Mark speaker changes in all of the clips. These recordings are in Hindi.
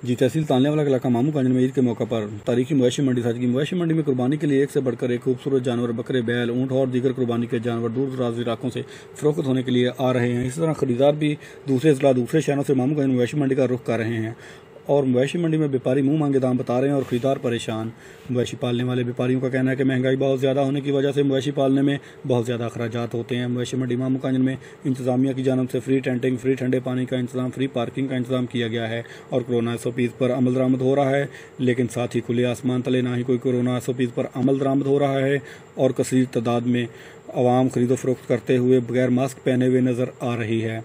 Speaker 1: जी तहसील तानलेवाला का इलाका मामू कांजन में ईद के मौके पर तारीखी मवेशी मंडी साजगी। मवेशी मंडी में कुर्बानी के लिए एक से बढ़कर एक खूबसूरत जानवर बकरे, बैल, ऊँट और दीगर कुर्बानी के जानवर दूर दराज इलाकों से फरोख्त होने के लिए आ रहे हैं। इसी तरह खरीदार भी दूसरे जिला दूसरे शहरों से मामू कांजन मवेशी मंडी का रुख कर रहे हैं और मवेशी मंडी में व्यापारी मुंह मांगे दाम बता रहे हैं और खरीदार परेशान। मवेशी पालने वाले व्यापारियों का कहना है कि महंगाई बहुत ज़्यादा होने की वजह से मवेशी पालने में बहुत ज़्यादा अखराजात होते हैं। मवेशी मंडी मामू कांजन में इंतजामिया की जानब से फ्री टेंटिंग, फ्री ठंडे पानी का इंतजाम, फ्री पार्किंग का इंतजाम किया गया है और कोरोना SOPs पर अमल दरामद हो रहा है। लेकिन साथ ही खुले आसमान तले ना ही कोई कोरोना SOPs पर अमल दरामद हो रहा है और कसीर तादाद में आवाम खरीदो फरोख्त करते हुए बगैर मास्क पहने हुए नज़र आ रही है।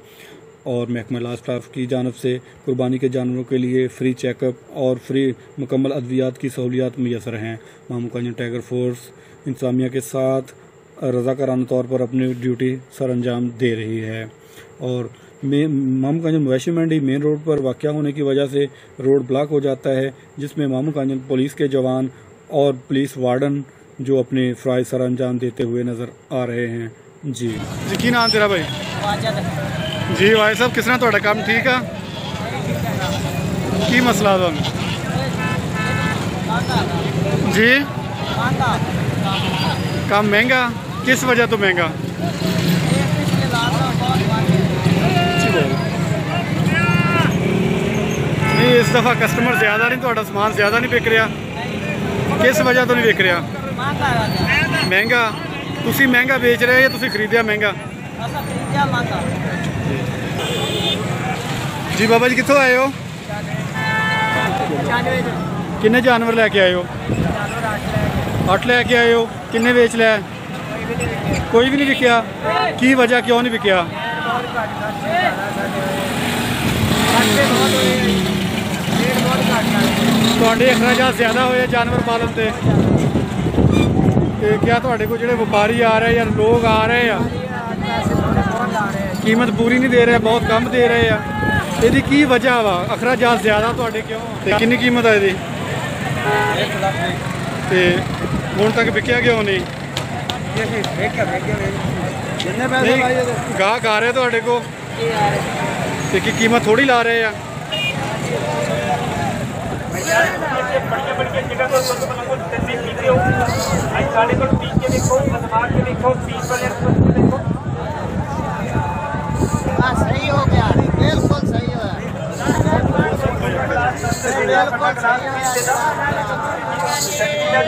Speaker 1: और महकमा इलाज स्टाफ की जानब से कुर्बानी के जानवरों के लिए फ्री चेकअप और फ्री मुकम्मल अद्वियात की सहूलियात मुयसर हैं। मामू कांजन टाइगर फोर्स इंतजामिया के साथ रज़ाकाराना तौर पर अपनी ड्यूटी सर अंजाम दे रही है और मामू कांजन मवेशी मंडी मेन रोड पर वाक़या होने की वजह से रोड ब्लॉक हो जाता है, जिसमें मामू कांजन पुलिस के जवान और पुलिस वार्डन जो अपने फ़राइज़ सर अंजाम देते हुए नज़र आ रहे हैं। जी
Speaker 2: की नाम तेरा भाई? जी भाई साहब, किस तरह तुहाडा काम ठीक है? की मसला तुहानू? जी काम महंगा, किस वजह तो महंगा? नहीं, इस दफ़ा कस्टमर ज़्यादा नहीं, तुहाडा समान ज़्यादा नहीं बिक रहा, किस वजह तो नहीं बिक रहा? महंगा तुसी महंगा बेच रहे हो या तुसी खरीदिया महंगा? जी बाबा जी कितों आए हो? किन्ने जानवर लैके आए हो? 8 लैके आए हो। किन्ने बेच लिया? कोई भी नहीं बिकया। की वजह, क्यों नहीं बिकया? तुहाडे अखराजात ज़्यादा होए जानवर पालन से? क्या तुहाडे को जिहड़े व्यापारी आ रहे हैं या लोग आ रहे हैं कीमत पूरी नहीं दे रहे, बहुत कम दे रहे हैं? ਇਹਦੀ ਕੀ वजह वा? अखराजात ज़्यादा ਤੁਹਾਡੇ क्यों? ਤੇ ਕਿੰਨੀ कीमत है ਇਹਦੀ?
Speaker 3: 1 ਲੱਖ ਦੀ।
Speaker 2: ਤੇ ਹੁਣ ਤੱਕ ਵਿਕਿਆ ਕਿਉਂ ਨਹੀਂ?
Speaker 3: ਜਿੰਨੇ ਪੈਸੇ ਲਾਏ ਤੇ
Speaker 2: ਗਾਹਕ ਆ ਰਹੇ ਤੁਹਾਡੇ ਕੋਲ ਤੇ ਕੀ कीमत थोड़ी ला रहे हैं?
Speaker 3: सही हो गया, बिल्कुल सही हो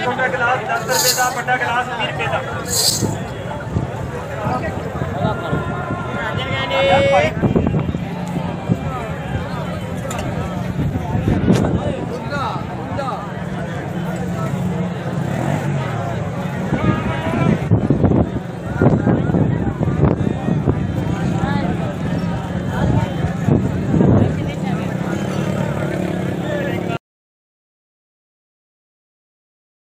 Speaker 4: छोटा गिलास 10 रुपए का, बड़ा गिलास 20 रुपए का।